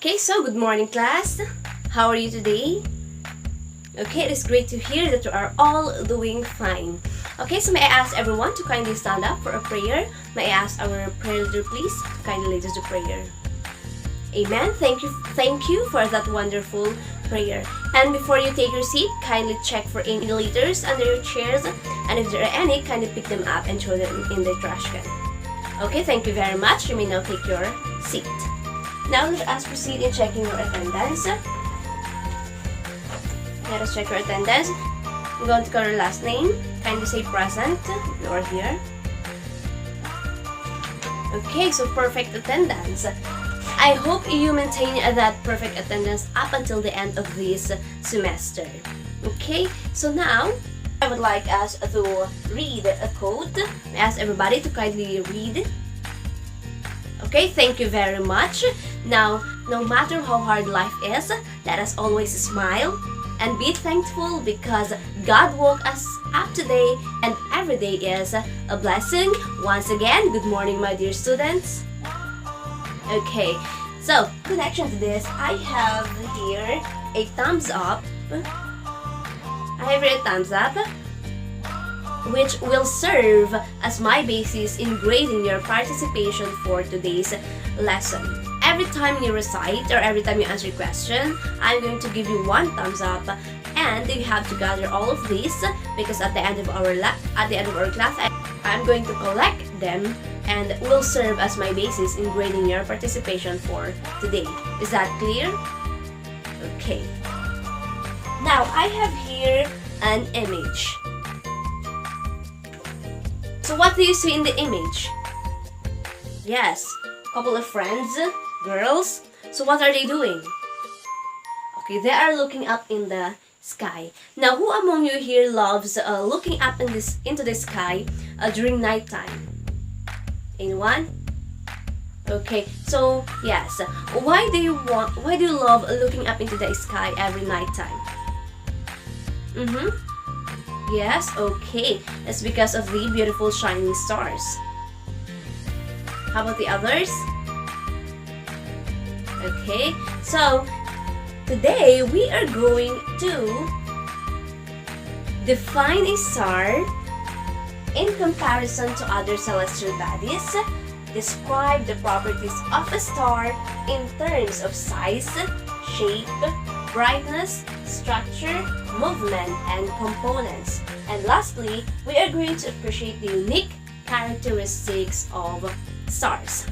Okay, so good morning class. How are you today? Okay, it is great to hear that you are all doing fine. Okay, so may I ask everyone to kindly stand up for a prayer? May I ask our prayer leader please to kindly lead us to prayer. Amen. Thank you for that wonderful prayer. And before you take your seat, kindly check for any letters under your chairs, and if there are any, kindly pick them up and throw them in the trash can. Okay, thank you very much. You may now take your seat. Now let us proceed in checking your attendance. Let us check your attendance. I'm going to call your last name. Kindly say present if you are here. Okay, so perfect attendance. I hope you maintain that perfect attendance up until the end of this semester. Okay, so now I would like us to read a quote. I ask everybody to kindly read. Okay, thank you very much. Now, no matter how hard life is, let us always smile and be thankful because God woke us up today and every day is a blessing. Once again, good morning, my dear students. Okay, so connection to this, I have here a thumbs up. Which will serve as my basis in grading your participation for today's lesson. Every time you recite or every time you answer a question, I'm going to give you one thumbs up, and you have to gather all of these because at the end of our class, I'm going to collect them and will serve as my basis in grading your participation for today. Is that clear? Okay. Now I have here an image. So what do you see in the image? Yes, a couple of friends, girls. So what are they doing? Okay, they are looking up in the sky. Now, who among you here loves looking up into the sky during nighttime? Anyone? Okay, so yes. Why do you love looking up into the sky every nighttime? Yes, okay. That's because of the beautiful shining stars. How about the others? Okay, so today we are going to define a star in comparison to other celestial bodies, describe the properties of a star in terms of size, shape, brightness, structure, movement, and components. And lastly, we are going to appreciate the unique characteristics of stars.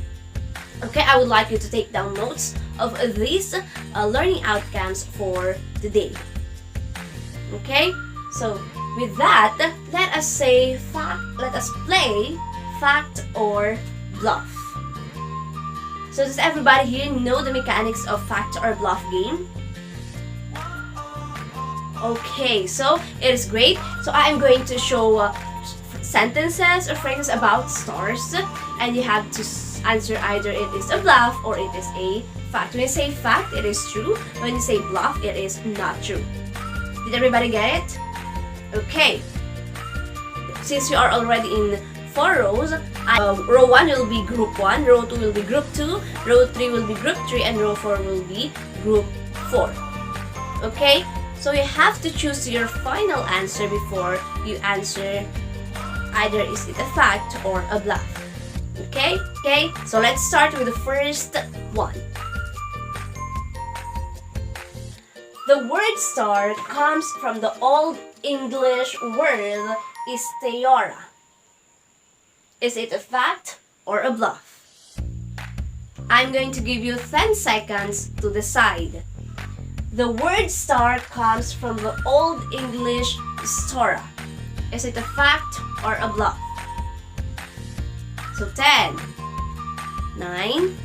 Okay, I would like you to take down notes of these learning outcomes for today. Okay, so with that, let us play fact or bluff. So does everybody here know the mechanics of fact or bluff game? Okay, so it is great. So I am going to show sentences or phrases about stars, and you have to answer either it is a bluff or it is a fact. When you say fact, it is true. When you say bluff, it is not true. Did everybody get it? Okay. Since you are already in 4 rows, row 1 will be group 1, row 2 will be group 2, row 3 will be group 3, and row 4 will be group 4. Okay? So you have to choose your final answer before you answer either is it a fact or a bluff. Okay? Okay, so let's start with the first one. The word star comes from the Old English word isteora. Is it a fact or a bluff? I'm going to give you 10 seconds to decide. The word star comes from the Old English stora. Is it a fact or a bluff? So 10, 9,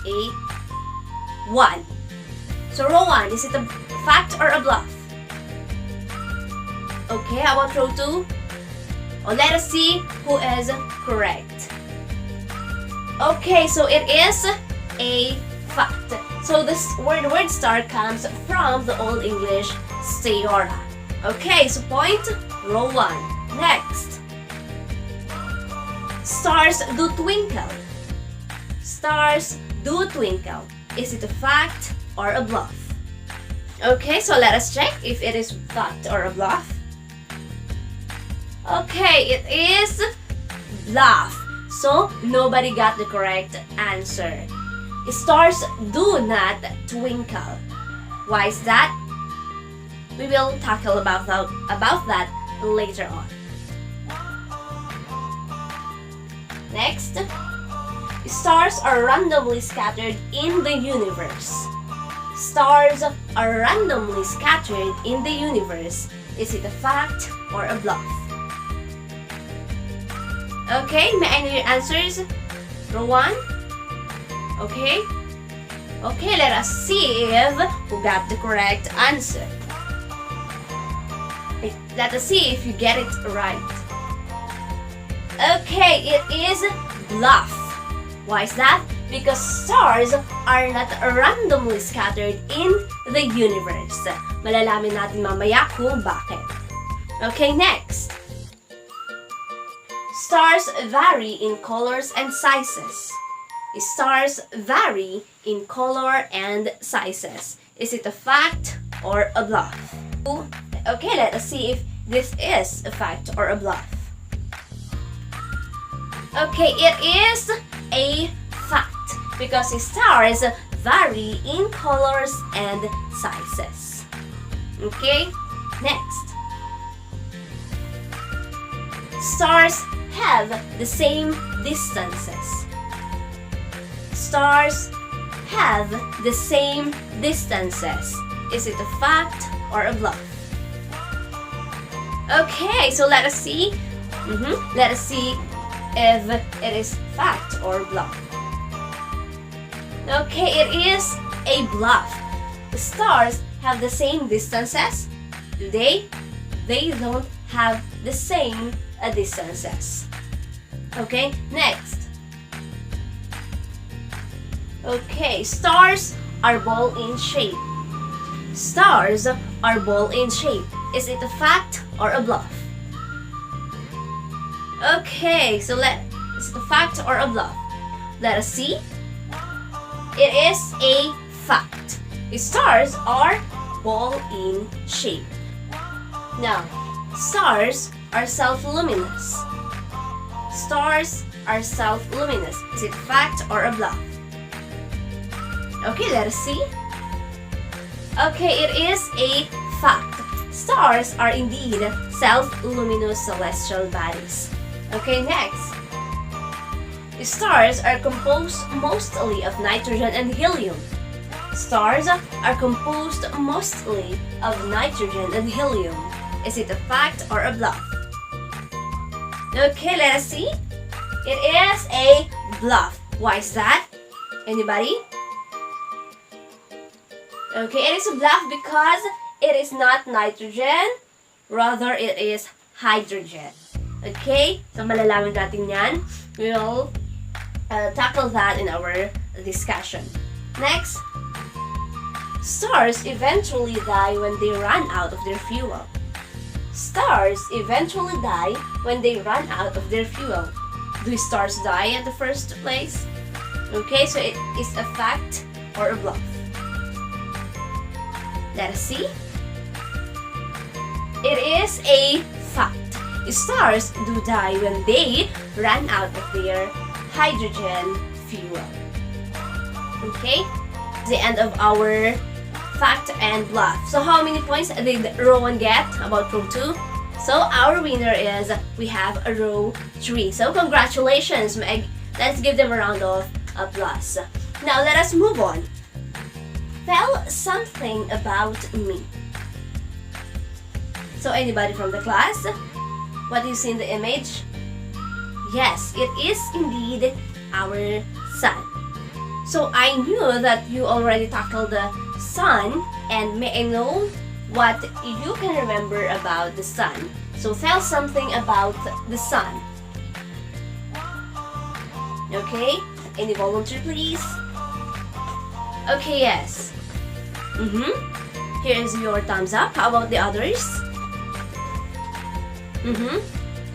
8, 1. So row 1, is it a fact or a bluff? Okay, how about row 2? Oh, let us see who is correct. Okay, so it is a fact. So this word star comes from the Old English steora. Okay, so point row 1. Next. Stars do twinkle. Stars do twinkle. Is it a fact or a bluff? Okay, so let us check if it is fact or a bluff. Okay, it is bluff. So, nobody got the correct answer. Stars do not twinkle. Why is that? We will tackle about that later on. Next, stars are randomly scattered in the universe. Stars are randomly scattered in the universe. Is it a fact or a bluff? Okay, may I know your answers? Row 1? Okay. Okay, let us see if who got the correct answer. Let us see if you get it right. Okay, it is bluff. Why is that? Because stars are not randomly scattered in the universe. Malalaman natin mamaya kung bakit. Okay, next. Stars vary in colors and sizes. Stars vary in color and sizes. Is it a fact or a bluff? Okay, let us see if this is a fact or a bluff. Okay, it is a fact because stars vary in colors and sizes. Okay, next. Stars have the same distances. Stars have the same distances. Is it a fact or a bluff? Okay, so let us see. Let us see if it is fact or bluff. Okay, it is a bluff. The stars have the same distances. Do they? They don't have the same distances. Okay, next. Okay, stars are ball in shape. Stars are ball in shape. Is it a fact or a bluff? Okay, so is it a fact or a bluff? Let us see. It is a fact. Stars are ball in shape. Now, stars are self-luminous. Stars are self-luminous. Is it a fact or a bluff? Okay, let us see. Okay, it is a fact. Stars are indeed self-luminous celestial bodies. Okay, next. Stars are composed mostly of nitrogen and helium. Stars are composed mostly of nitrogen and helium. Is it a fact or a bluff? Okay, let us see. It is a bluff. Why is that? Anybody? Okay, it is a bluff because it is not nitrogen, rather it is hydrogen. Okay, so malalaman natin yan. We will tackle that in our discussion. Next, stars eventually die when they run out of their fuel. Stars eventually die when they run out of their fuel. Do stars die in the first place? Okay, so it is a fact or a bluff. Let us see. It is a fact. Stars do die when they run out of their hydrogen fuel. Okay, the end of our fact and bluff. So how many points did row 1 get about row 2? So our winner is, we have a row 3. So congratulations, Meg. Let's give them a round of applause. Now let us move on. Tell something about me. So anybody from the class? What do you see in the image? Yes, it is indeed our sun. So I knew that you already tackled the sun, and may I know what you can remember about the sun. So tell something about the sun. Okay, any volunteer please? Okay, yes. Here's your thumbs up. How about the others?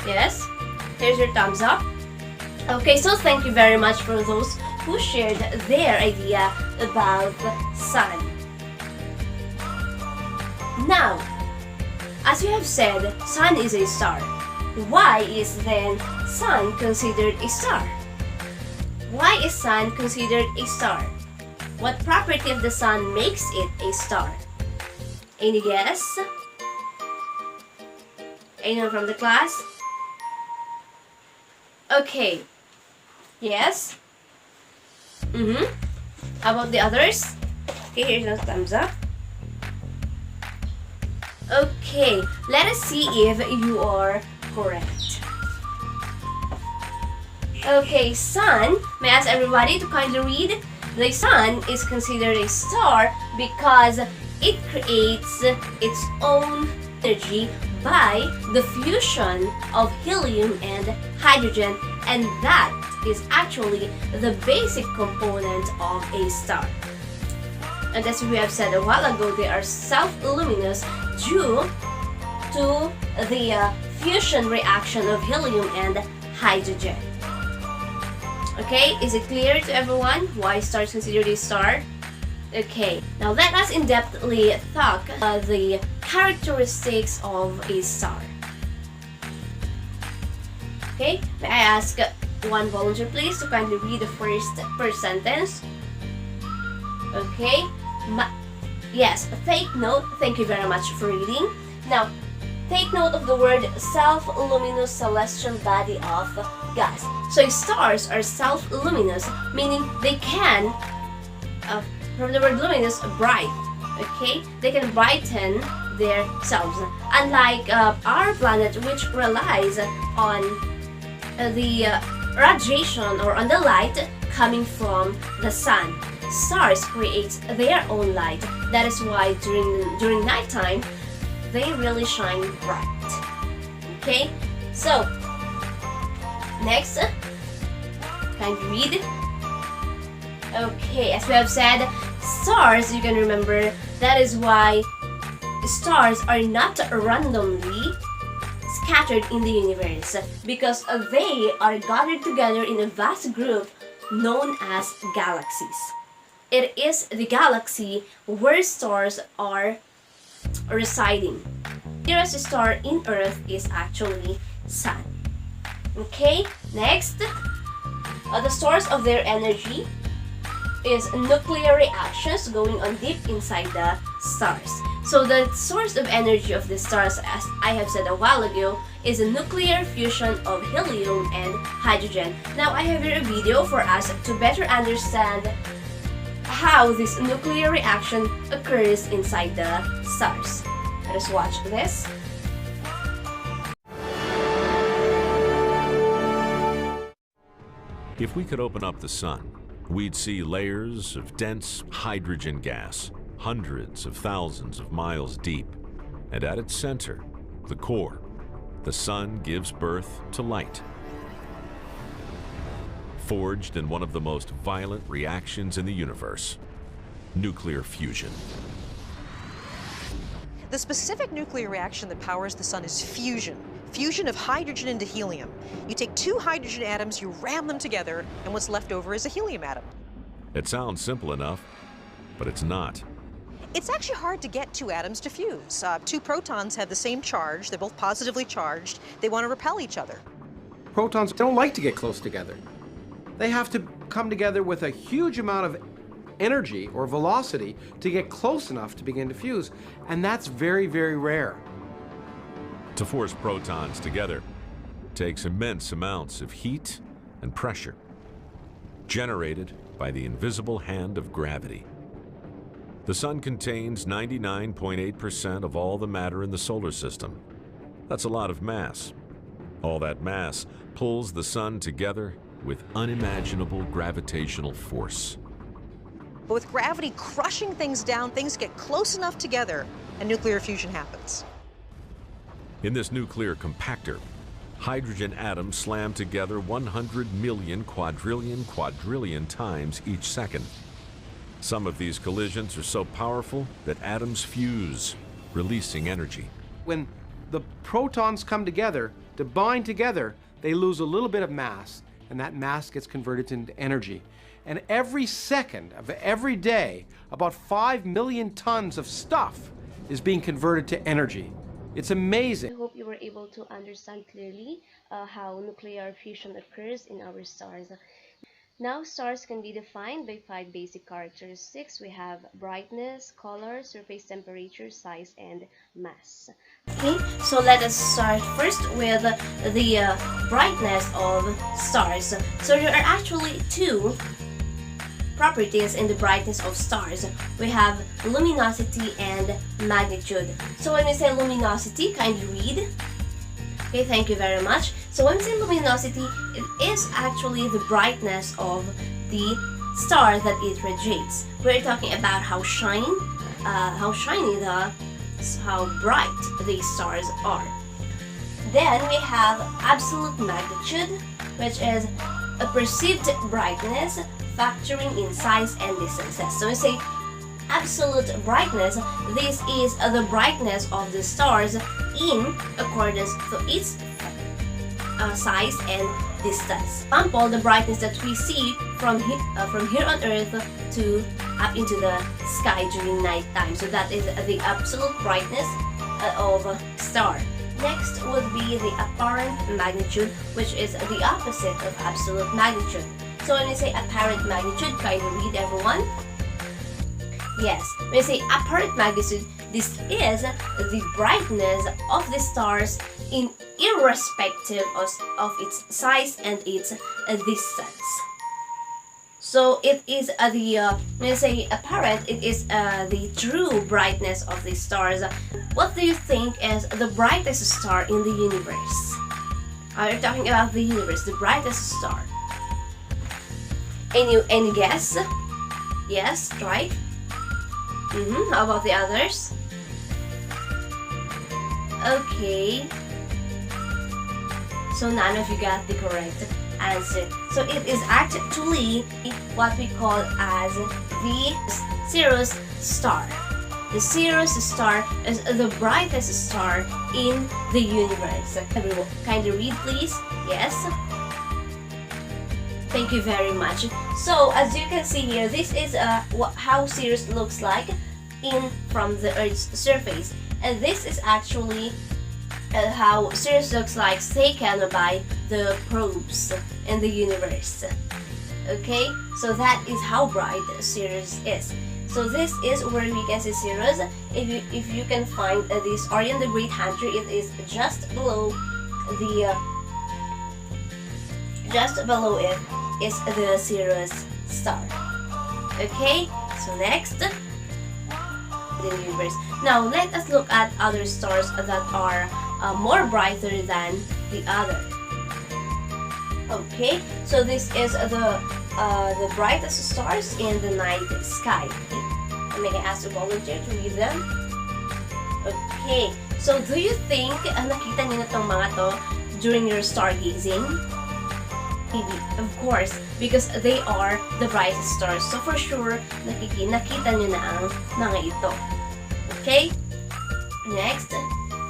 Yes. Here's your thumbs up. Okay, so thank you very much for those who shared their idea about sun. Now, as we have said, sun is a star. Why is then sun considered a star? Why is sun considered a star? What property of the sun makes it a star? Any guess? Anyone from the class? Okay. Yes? How about the others? Okay, here's a thumbs up. Okay, let us see if you are correct. Okay, sun, may I ask everybody to kindly read? The sun is considered a star because it creates its own energy by the fusion of helium and hydrogen, and that is actually the basic component of a star. And as we have said a while ago, they are self-luminous due to the fusion reaction of helium and hydrogen. Okay, is it clear to everyone why stars considered a star? Okay, now let us in-depthly talk about the characteristics of a star. Okay, may I ask one volunteer please to kindly read the first sentence? Okay, yes, take note. Thank you very much for reading. Now, take note of the word self-luminous celestial body of gas. So stars are self-luminous, meaning they can, from the word luminous, bright. Okay, they can brighten themselves. Unlike our planet, which relies on the radiation or on the light coming from the sun. Stars create their own light. That is why during nighttime they really shine bright. Okay, so next, can you read? Okay, as we have said, stars, you can remember, that is why stars are not randomly scattered in the universe, because they are gathered together in a vast group known as galaxies. It is the galaxy where stars are residing. The nearest star in Earth is actually Sun. Okay, next, the source of their energy is nuclear reactions going on deep inside the stars. So the source of energy of the stars, as I have said a while ago, is a nuclear fusion of helium and hydrogen. Now I have here a video for us to better understand how this nuclear reaction occurs inside the stars. Let us watch this. If we could open up the sun, we'd see layers of dense hydrogen gas, hundreds of thousands of miles deep. And at its center, the core, the sun gives birth to light. Forged in one of the most violent reactions in the universe, nuclear fusion. The specific nuclear reaction that powers the sun is fusion. Fusion of hydrogen into helium. You take two hydrogen atoms, you ram them together, and what's left over is a helium atom. It sounds simple enough, but it's not. It's actually hard to get two atoms to fuse. Two protons have the same charge, they're both positively charged, they want to repel each other. Protons don't like to get close together. They have to come together with a huge amount of energy or velocity to get close enough to begin to fuse, and that's very, very rare. To force protons together takes immense amounts of heat and pressure, generated by the invisible hand of gravity. The sun contains 99.8% of all the matter in the solar system. That's a lot of mass. All that mass pulls the sun together with unimaginable gravitational force. But with gravity crushing things down, things get close enough together, and nuclear fusion happens. In this nuclear compactor, hydrogen atoms slam together 100 million quadrillion times each second. Some of these collisions are so powerful that atoms fuse, releasing energy. When the protons come together, to bind together, they lose a little bit of mass, and that mass gets converted into energy. And every second of every day, about 5 million tons of stuff is being converted to energy. It's amazing. I hope you were able to understand clearly how nuclear fusion occurs in our stars. Now, stars can be defined by 5 basic characteristics. We have brightness, color, surface temperature, size, and mass. Okay, so let us start first with the brightness of stars. So there are actually 2 properties in the brightness of stars. We have luminosity and magnitude. So when we say luminosity, kindly read. Okay, thank you very much. So when we say luminosity, it is actually the brightness of the star that it radiates. We're talking about how shiny how bright the stars are. Then we have absolute magnitude, which is a perceived brightness factoring in size and distances. So we say absolute brightness, this is the brightness of the stars in accordance to its size and distance. For example, the brightness that we see from here on Earth to up into the sky during night time. So that is the absolute brightness of a star. Next would be the apparent magnitude, which is the opposite of absolute magnitude. So when we say apparent magnitude, kindly read everyone. Yes, when we say apparent magnitude, this is the brightness of the stars in irrespective of its size and its distance. So it is when we say apparent, it is the true brightness of the stars. What do you think is the brightest star in the universe? We're talking about the universe, the brightest star. Any guess? Yes, right? How about the others? Okay. So none of you got the correct answer. So it is actually what we call as the Sirius star. The Sirius star is the brightest star in the universe. Everyone, kindly read, please. Yes. Thank you very much. So as you can see here, this is how Sirius looks like from the Earth's surface, and this is actually how Sirius looks like taken by the probes in the universe. Okay, so that is how bright Sirius is. So this is where we can see Sirius. If you can find this Orion the Great Hunter, it is just below the it is the Sirius star. Okay, so next, the universe. Now let us look at other stars that are more brighter than the other. Okay, so this is the brightest stars in the night sky. May I ask the volunteer to read them? Okay, so do you think nakita niyo na tong mga to during your stargazing? Maybe, of course, because they are the brightest stars. So for sure, nakita nyo na ang mga ito. Okay? Next,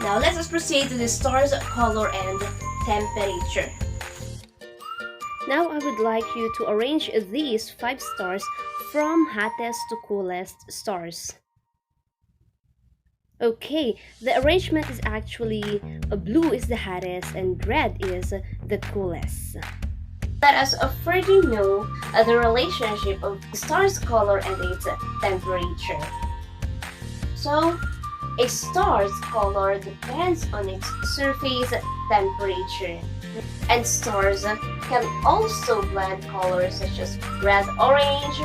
now let us proceed to the stars' color and temperature. Now I would like you to arrange these 5 stars from hottest to coolest stars. Okay, the arrangement is actually blue is the hottest and red is the coolest. Let us further know the relationship of the star's color and its temperature. So, a star's color depends on its surface temperature, and stars can also blend colors such as red-orange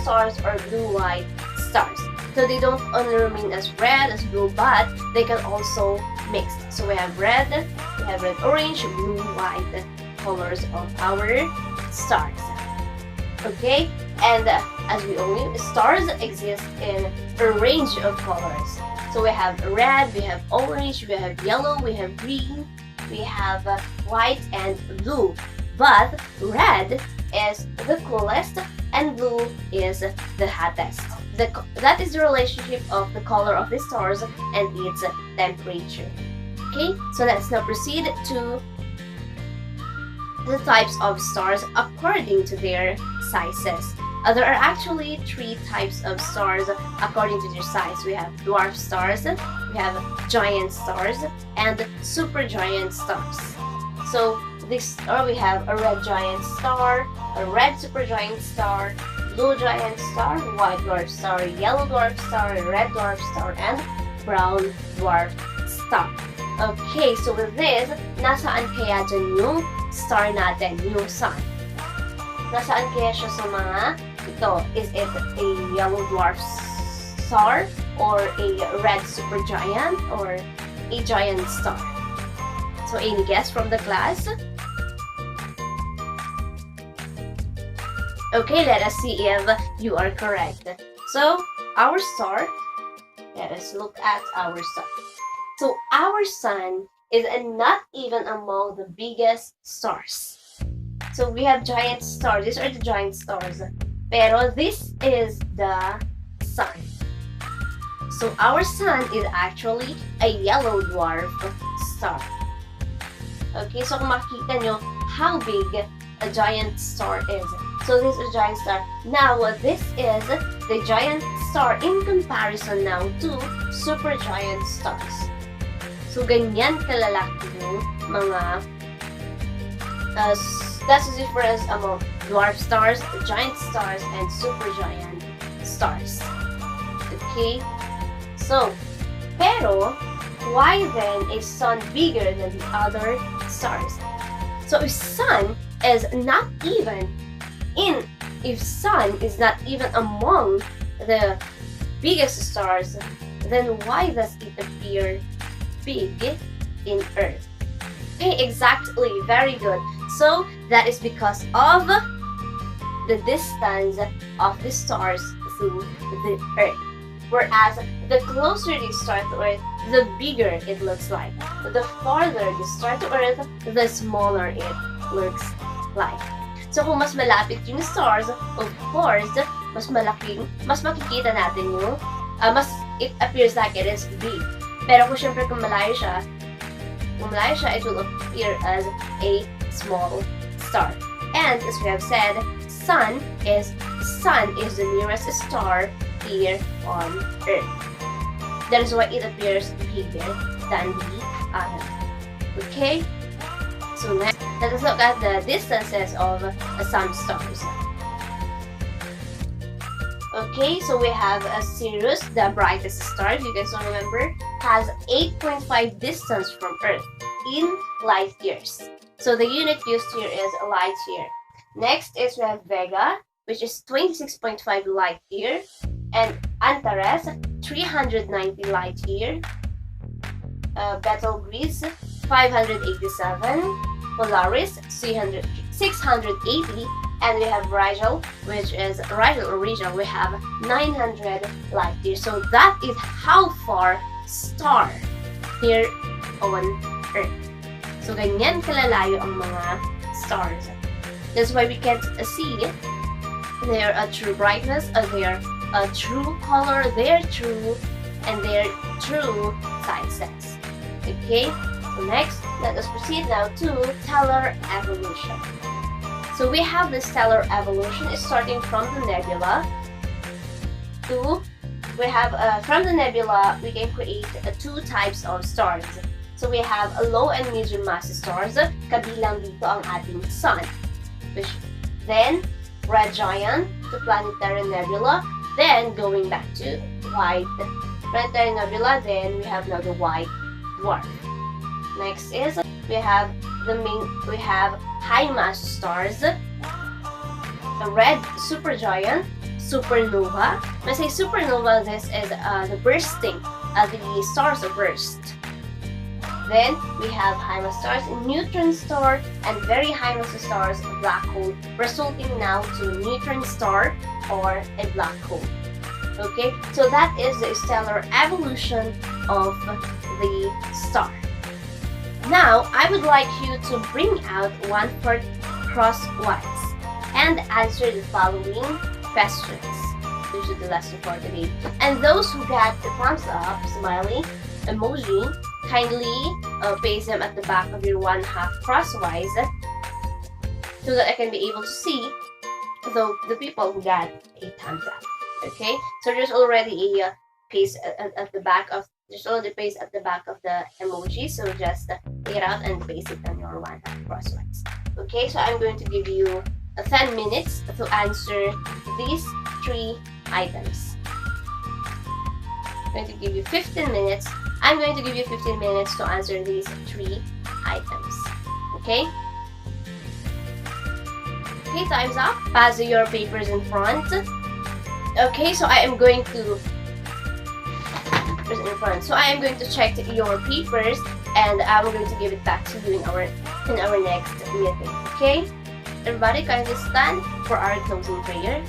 stars or blue-white stars. So they don't only remain as red, as blue, but they can also mix. So we have red-orange, blue-white colors of our stars. Okay, and as we all know, stars exist in a range of colors. So we have red, we have orange, we have yellow, we have green, we have white and blue. But red is the coolest and blue is the hottest. That is the relationship of the color of the stars and its temperature. Okay, so let's now proceed to the types of stars according to their sizes. There are actually 3 types of stars according to their size. We have dwarf stars, we have giant stars, and supergiant stars. So we have a red giant star, a red supergiant star, blue giant star, white dwarf star, yellow dwarf star, red dwarf star, and brown dwarf star. Okay, so with this, nasaan kaya dyan yung star natin, yung sun? Nasaan kaya siya sa mga ito? Is it a yellow dwarf star, or a red supergiant, or a giant star? So any guess from the class? Okay, let us see if you are correct. So our star, let us look at our sun. So our sun is not even among the biggest stars. So we have giant stars. These are the giant stars. Pero this is the sun. So our sun is actually a yellow dwarf star. Okay, so kung makikita nyo how big a giant star is. So this is a giant star. Now, this is the giant star in comparison now to supergiant stars. So ganyan kalalaki yung mga that's the difference among dwarf stars, giant stars, and supergiant stars. Okay? So, pero, why then is sun bigger than the other stars? So if sun is not even among the biggest stars, then why does it appear big in Earth? Okay, exactly, very good. So that is because of the distance of the stars to the Earth. Whereas the closer they start to Earth, the bigger it looks like. The farther they start to Earth, the smaller it looks like. So kung mas malapit yung stars, of course, mas makikita natin yung, it appears like it is big. Pero kung malayo siya, it will appear as a small star. And as we have said, sun is the nearest star here on Earth. That is why it appears bigger than the other. Okay? So next, let us look at the distances of some stars. Okay, so we have Sirius, the brightest star, if you guys don't remember, has 8.5 distance from Earth in light years. So the unit used here is light year. Next is we have Vega, which is 26.5 light year, and Antares, 390 light year, Betelgeuse, 587, Polaris, 680, and we have Rigel, which is Rigel original, we have 900 light years. So that is how far star here on Earth. So ganyan kalalayo ang mga stars. That's why we can't see their true brightness, their true color, their true sizes. Okay, so next, let us proceed now to stellar evolution. So we have the stellar evolution starting from the nebula from the nebula we can create 2 types of stars. So we have a low and medium mass stars, kabilang dito ang ating sun. Then red giant to planetary nebula, then going back to white planetary nebula, then we have now the white dwarf. Next is we have high mass stars, the red supergiant, supernova. When I say supernova, this is the bursting, the stars burst. Then we have high mass stars, neutron star, and very high mass stars, black hole, resulting now to neutron star or a black hole. Okay, so that is the stellar evolution of the star. Now, I would like you to bring out 1/4 crosswise and answer the following questions. This is the lesson for today. And those who got the thumbs up, smiley, emoji, kindly paste them at the back of your 1/2 crosswise so that I can be able to see the people who got a thumbs up. Okay, so there's already a paste at the back of the emoji, so just take it out and paste it on your one crosswise. Okay, so I'm going to give you 10 minutes to answer these 3 items. I'm going to give you 15 minutes. I'm going to give you 15 minutes to answer these 3 items. Okay? Okay, time's up. Pass your papers in front. Okay, so I am going to check your papers, and I'm going to give it back to you in our next meeting. Okay? Everybody, kindly stand for our closing prayer.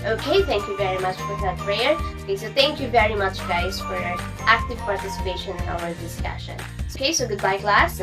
Okay, thank you very much for that prayer. Okay, so thank you very much, guys, for your active participation in our discussion. Okay, so goodbye, class.